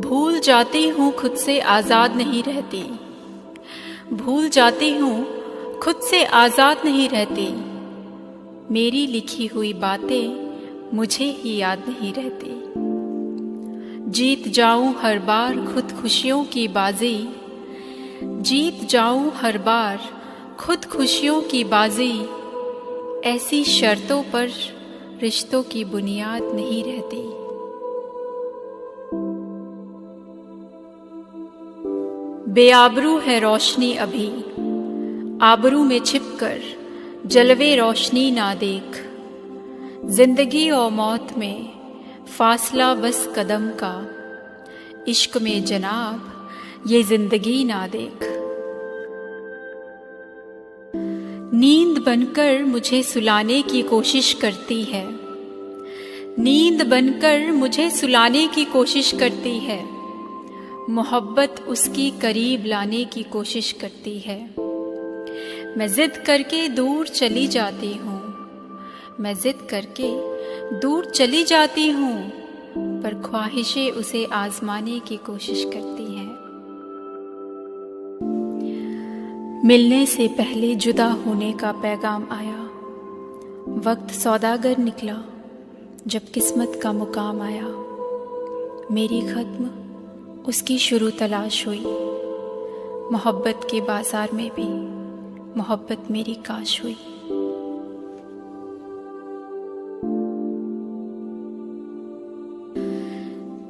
भूल जाती हूँ खुद से आज़ाद नहीं रहती। भूल जाती हूँ खुद से आज़ाद नहीं रहती। मेरी लिखी हुई बातें मुझे ही याद नहीं रहती। जीत जाऊं हर बार खुद खुशियों की बाजी। जीत जाऊं हर बार खुद खुशियों की बाजी। ऐसी शर्तों पर रिश्तों की बुनियाद नहीं रहती। बेआबरू है रोशनी अभी, आबरू में छिपकर जलवे रोशनी ना देख। जिंदगी और मौत में फासला बस कदम का, इश्क में जनाब ये जिंदगी ना देख। नींद बनकर मुझे सुलाने की कोशिश करती है। नींद बनकर मुझे सुलाने की कोशिश करती है। मोहब्बत उसकी करीब लाने की कोशिश करती है। मैं जिद करके दूर चली जाती हूँ। मैं जिद करके दूर चली जाती हूँ, पर ख्वाहिशें उसे आजमाने की कोशिश करती हैं। मिलने से पहले जुदा होने का पैगाम आया। वक्त सौदागर निकला जब किस्मत का मुकाम आया। मेरी खत्म उसकी शुरू तलाश हुई। मोहब्बत के बाजार में भी मोहब्बत मेरी काश हुई।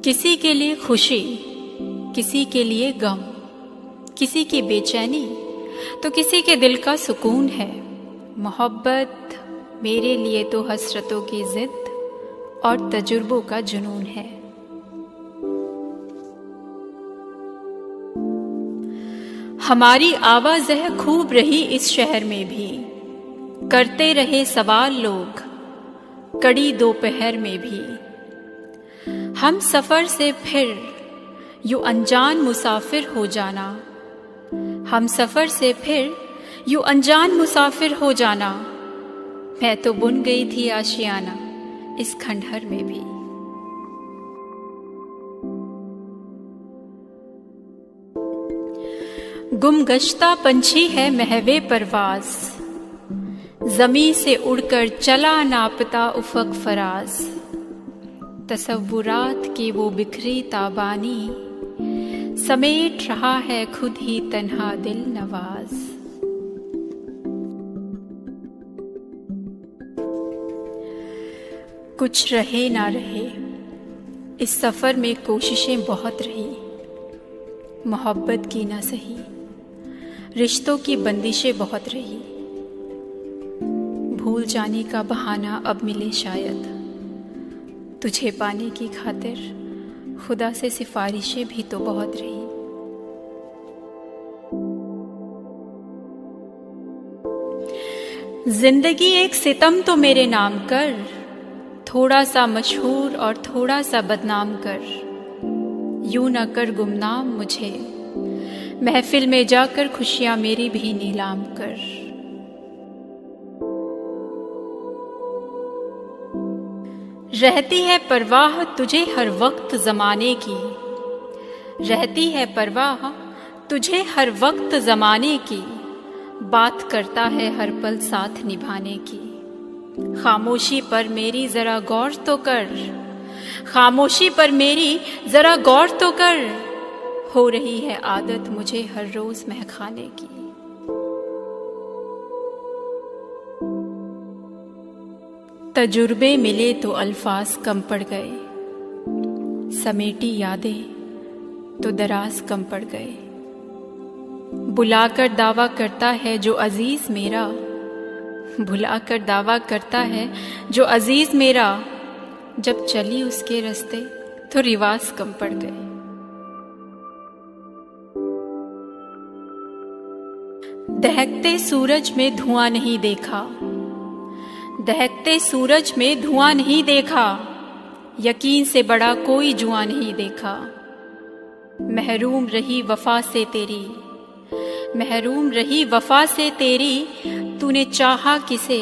किसी के लिए खुशी, किसी के लिए गम, किसी की बेचैनी तो किसी के दिल का सुकून है। मोहब्बत मेरे लिए तो हसरतों की जिद और तजुर्बों का जुनून है। हमारी आवाज़ें खूब रही इस शहर में भी। करते रहे सवाल लोग कड़ी दोपहर में भी। हम सफ़र से फिर यूं अनजान मुसाफिर हो जाना। हम सफ़र से फिर यूं अनजान मुसाफिर हो जाना। मैं तो बुन गई थी आशियाना इस खंडहर में भी। गुमगश्ता पंछी है महवे परवाज। ज़मीं से उड़कर चला नापता उफ़क़ फराज। तसव्वुरात की वो बिखरी ताबानी समेट रहा है खुद ही तन्हा दिल नवाज। कुछ रहे ना रहे, इस सफ़र में कोशिशें बहुत रही। मोहब्बत की ना सही, रिश्तों की बंदिशें बहुत रही। भूल जाने का बहाना अब मिले शायद। तुझे पाने की खातिर खुदा से सिफारिशें भी तो बहुत रही। जिंदगी एक सितम तो मेरे नाम कर। थोड़ा सा मशहूर और थोड़ा सा बदनाम कर। यूं न कर गुमनाम मुझे, महफिल में जाकर खुशियां मेरी भी नीलाम कर। रहती है परवाह तुझे हर वक्त ज़माने की। रहती है परवाह तुझे हर वक्त ज़माने की। बात करता है हर पल साथ निभाने की। खामोशी पर मेरी ज़रा गौर तो कर। खामोशी पर मेरी ज़रा गौर तो कर। हो रही है आदत मुझे हर रोज़ महकाने की। तजुर्बे मिले तो अल्फाज कम पड़ गए। समेटी यादें तो दराज कम पड़ गए। बुलाकर दावा करता है जो अजीज मेरा। बुलाकर दावा करता है जो अजीज मेरा। जब चली उसके रास्ते तो रिवाज कम पड़ गए। दहकते सूरज में धुआं नहीं देखा। दहकते सूरज में धुआं नहीं देखा। यकीन से बड़ा कोई जुआ नहीं देखा। महरूम रही वफा से तेरी। महरूम रही वफा से तेरी। तूने चाहा किसे,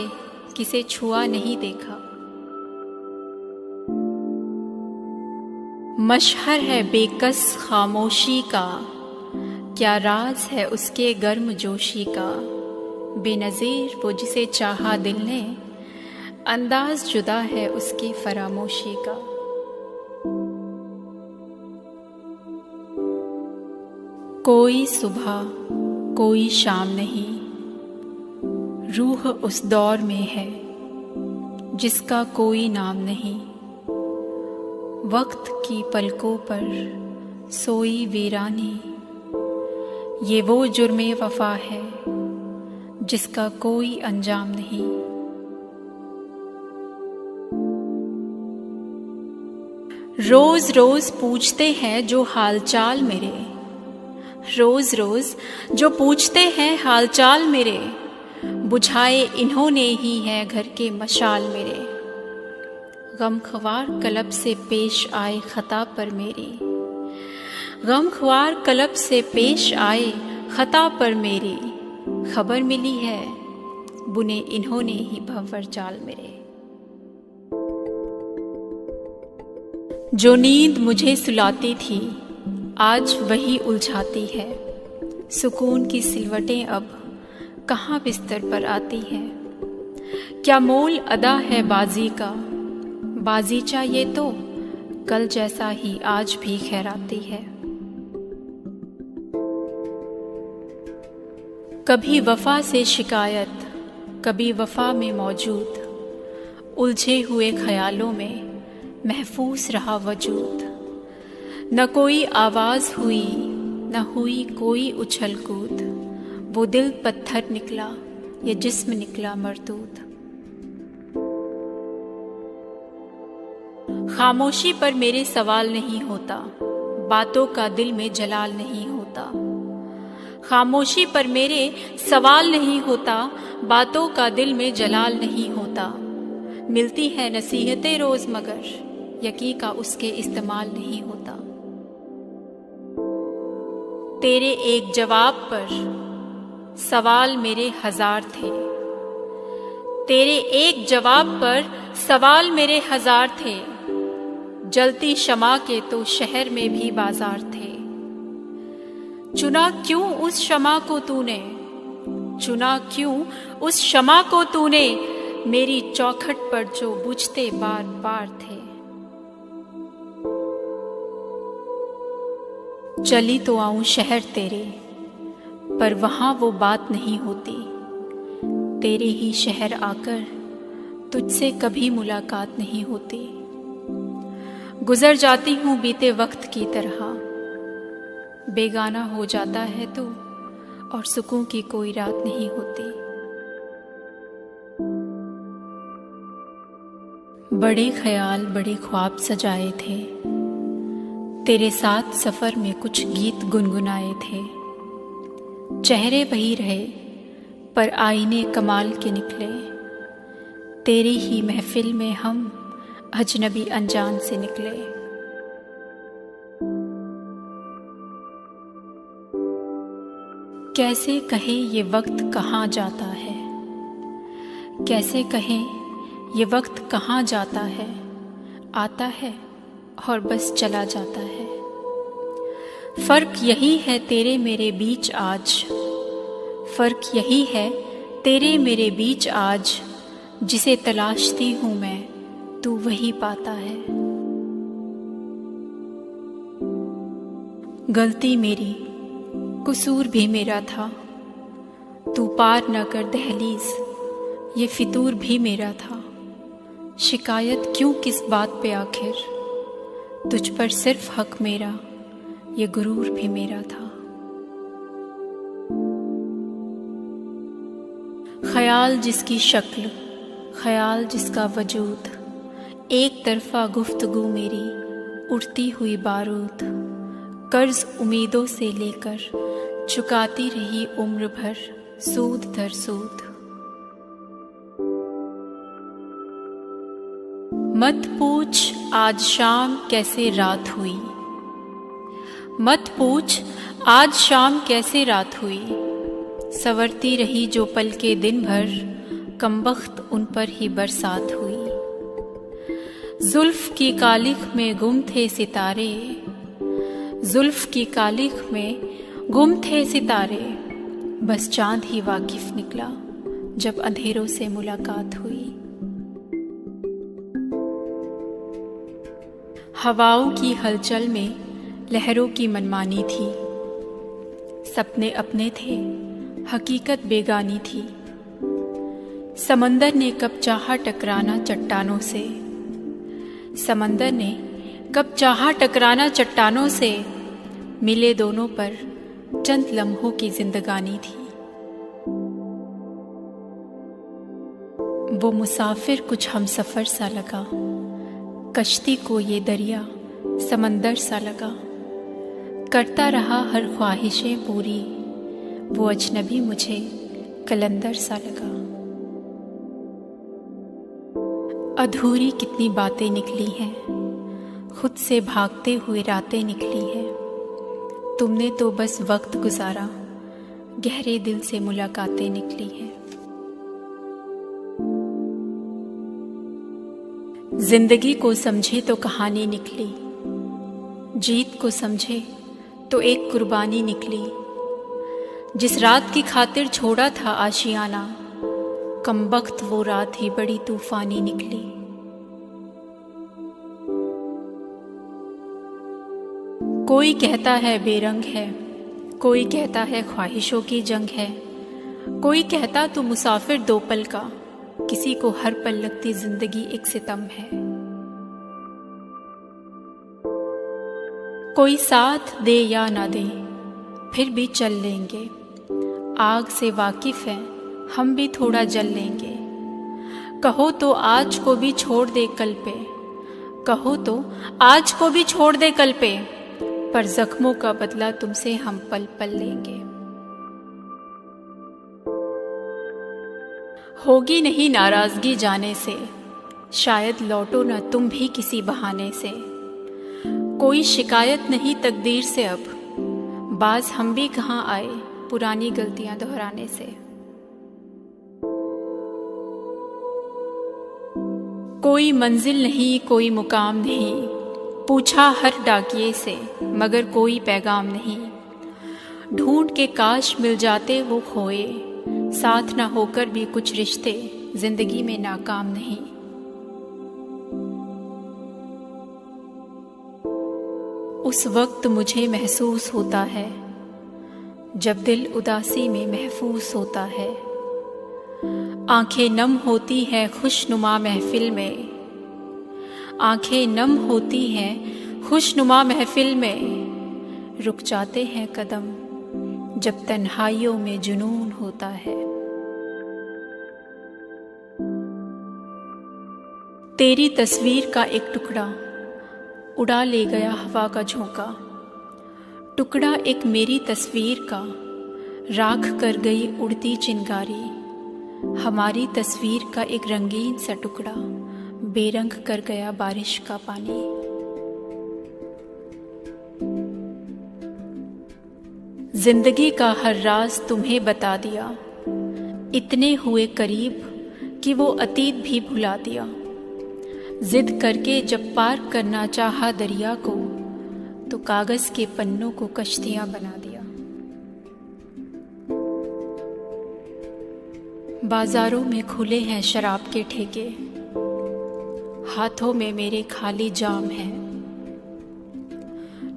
किसे छुआ नहीं देखा। मशहर है बेकस खामोशी का, क्या राज है उसके गर्म जोशी का। बेनज़ीर वो जिसे चाहा दिल ने, अंदाज जुदा है उसकी फरामोशी का। कोई सुबह कोई शाम नहीं, रूह उस दौर में है जिसका कोई नाम नहीं। वक्त की पलकों पर सोई वीरानी, ये वो जुर्मे वफा है जिसका कोई अंजाम नहीं। रोज रोज पूछते हैं जो हालचाल मेरे, रोज रोज जो पूछते हैं हालचाल मेरे। बुझाए इन्होंने ही है घर के मशाल मेरे। गमख्वार कलब से पेश आए खता पर मेरी, गमख्वार कलब से पेश आए खता पर मेरी। खबर मिली है बुने इन्होंने ही भंवर जाल मेरे। जो नींद मुझे सुलाती थी आज वही उलझाती है। सुकून की सिलवटें अब कहाँ बिस्तर पर आती हैं। क्या मोल अदा है बाजी का, बाजीचा ये तो कल जैसा ही आज भी खैराती है। कभी वफा से शिकायत कभी वफा में मौजूद, उलझे हुए ख्यालों में महफूज रहा वजूद। न कोई आवाज हुई न हुई कोई उछल कूद, वो दिल पत्थर निकला ये जिस्म निकला मरदूद। खामोशी पर मेरे सवाल नहीं होता, बातों का दिल में जलाल नहीं होता। खामोशी पर मेरे सवाल नहीं होता, बातों का दिल में जलाल नहीं होता। मिलती है नसीहतें रोज मगर यकी का उसके इस्तेमाल नहीं होता। तेरे एक जवाब पर सवाल मेरे हजार थे, तेरे एक जवाब पर सवाल मेरे हजार थे। जलती शमा के तो शहर में भी बाजार थे। चुना क्यों उस शमा को तूने, चुना क्यों उस शमा को तूने, मेरी चौखट पर जो बुझते बार बार थे। चली तो आऊं शहर तेरे, पर वहां वो बात नहीं होती। तेरे ही शहर आकर तुझसे कभी मुलाकात नहीं होती। गुजर जाती हूं बीते वक्त की तरह, बेगाना हो जाता है तू और सुकून की कोई रात नहीं होती। बड़े ख्याल बड़े ख्वाब सजाए थे, तेरे साथ सफर में कुछ गीत गुनगुनाए थे। चेहरे वही रहे पर आईने कमाल के निकले। तेरी ही महफिल में हम अजनबी अनजान से निकले। कैसे कहें ये वक्त कहाँ जाता है, कैसे कहें ये वक्त कहाँ जाता है। आता है और बस चला जाता है। फर्क यही है तेरे मेरे बीच आज, फर्क यही है तेरे मेरे बीच आज। जिसे तलाशती हूँ मैं तू वही पाता है। गलती मेरी कसूर भी मेरा था, तू पार न कर दहलीज ये फितूर भी मेरा था। शिकायत क्यों किस बात पे आखिर, तुझ पर सिर्फ हक मेरा ये गुरूर भी मेरा था। ख्याल जिसकी शक्ल ख्याल जिसका वजूद, एक तरफा गुफ्तगू मेरी उड़ती हुई बारूद। कर्ज उम्मीदों से लेकर चुकाती रही उम्र भर सूद दर सूद। मत पूछ आज शाम कैसे रात हुई, मत पूछ आज शाम कैसे रात हुई। संवरती रही जो पल के दिन भर, कमबख्त उन पर ही बरसात हुई। जुल्फ की कालिख में गुम थे सितारे, जुल्फ की कालिख में गुम थे सितारे, बस चांद ही वाकिफ निकला जब अंधेरों से मुलाकात हुई। हवाओं की हलचल में लहरों की मनमानी थी, सपने अपने थे, हकीकत बेगानी थी। समंदर ने कब चाहा टकराना चट्टानों से, समंदर ने कब चाहा टकराना चट्टानों से, मिले दोनों पर चंद लम्हों की जिंदगानी थी। वो मुसाफिर कुछ हमसफर सा लगा, कश्ती को ये दरिया समंदर सा लगा। करता रहा हर ख्वाहिशें पूरी, वो अजनबी मुझे कलंदर सा लगा। अधूरी कितनी बातें निकली हैं, खुद से भागते हुए रातें निकली हैं। तुमने तो बस वक्त गुजारा, गहरे दिल से मुलाकातें निकली हैं। जिंदगी को समझे तो कहानी निकली, जीत को समझे तो एक कुर्बानी निकली। जिस रात की खातिर छोड़ा था आशियाना, कमबख्त वो रात ही बड़ी तूफानी निकली। कोई कहता है बेरंग है, कोई कहता है ख्वाहिशों की जंग है, कोई कहता तो मुसाफिर दो पल का, किसी को हर पल लगती जिंदगी एक सितम है। कोई साथ दे या ना दे फिर भी चल लेंगे, आग से वाकिफ हैं हम भी थोड़ा जल लेंगे। कहो तो आज को भी छोड़ दे कल पे, कहो तो आज को भी छोड़ दे कल पे, पर जख्मों का बदला तुमसे हम पल पल लेंगे। होगी नहीं नाराजगी जाने से, शायद लौटो न तुम भी किसी बहाने से। कोई शिकायत नहीं तकदीर से अब, बाज हम भी कहाँ आए पुरानी गलतियां दोहराने से। कोई मंजिल नहीं कोई मुकाम नहीं, पूछा हर डाकिये से मगर कोई पैगाम नहीं। ढूंढ के काश मिल जाते वो खोए, साथ ना होकर भी कुछ रिश्ते जिंदगी में नाकाम नहीं। उस वक्त मुझे महसूस होता है जब दिल उदासी में महफूज होता है। आंखें नम होती हैं खुशनुमा महफिल में, आंखें नम होती हैं खुशनुमा महफिल में। रुक जाते हैं कदम जब तन्हाइयों में जुनून होता है। तेरी तस्वीर का एक टुकड़ा उड़ा ले गया हवा का झोंका, टुकड़ा एक मेरी तस्वीर का राख कर गई उड़ती चिंगारी। हमारी तस्वीर का एक रंगीन सा टुकड़ा बेरंग कर गया बारिश का पानी। जिंदगी का हर राज तुम्हें बता दिया, इतने हुए करीब कि वो अतीत भी भुला दिया। जिद करके जब पार करना चाहा दरिया को, तो कागज के पन्नों को कश्तियां बना दिया। बाजारों में खुले हैं शराब के ठेके, हाथों में मेरे खाली जाम हैं।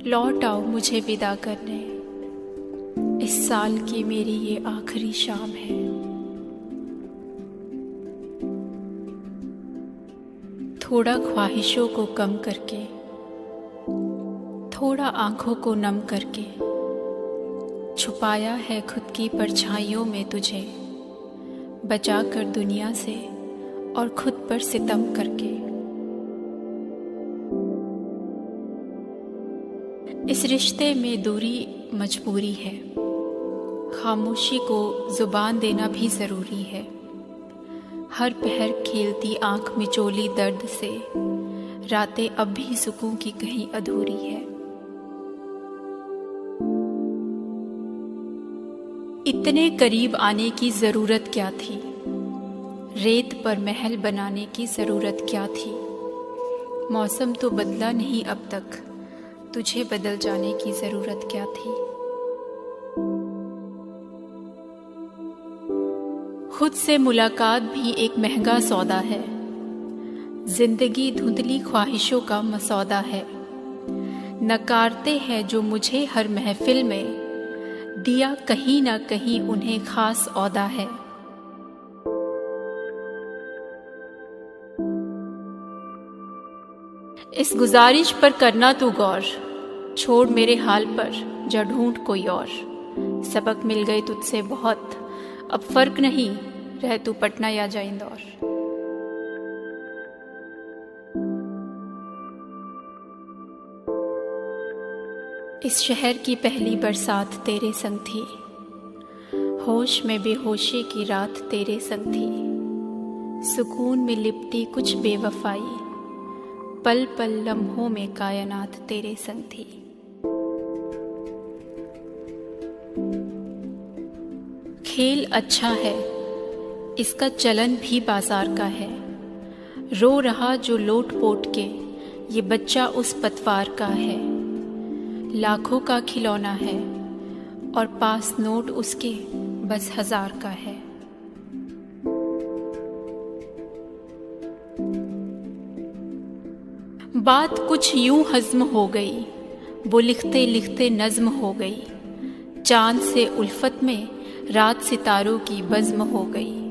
लौट आओ मुझे विदा करने, इस साल की मेरी ये आखिरी शाम है। थोड़ा ख्वाहिशों को कम करके, थोड़ा आंखों को नम करके, छुपाया है खुद की परछाइयों में तुझे, बचा कर दुनिया से और खुद पर सितम करके। इस रिश्ते में दूरी मजबूरी है, खामोशी को जुबान देना भी जरूरी है। हर पहर खेलती आंख मिचोली दर्द से, रातें अब भी सुकून की कहीं अधूरी है। इतने करीब आने की जरूरत क्या थी, रेत पर महल बनाने की जरूरत क्या थी। मौसम तो बदला नहीं अब तक, तुझे बदल जाने की जरूरत क्या थी। खुद से मुलाकात भी एक महंगा सौदा है, जिंदगी धुंधली ख्वाहिशों का मसौदा है। नकारते हैं जो मुझे हर महफिल में, दिया कहीं ना कहीं उन्हें खास औदा है। इस गुजारिश पर करना तू गौर, छोड़ मेरे हाल पर जा ढूंढ कोई और। सबक मिल गए तुझसे बहुत, अब फर्क नहीं रह तू पटना या जा इंदौर। इस शहर की पहली बरसात तेरे संग थी, होश में बेहोशी की रात तेरे संग थी। सुकून में लिपटी कुछ बेवफाई, पल पल लम्हों में कायनात तेरे संग थी। खेल अच्छा है, इसका चलन भी बाजार का है। रो रहा जो लोट पोट के, ये बच्चा उस पतवार का है। लाखों का खिलौना है और पास नोट उसके बस 1000 का है। बात कुछ यूं हज़्म हो गई, वो लिखते लिखते नज़्म हो गई। चांद से उल्फत में रात सितारों की बज़्म हो गई।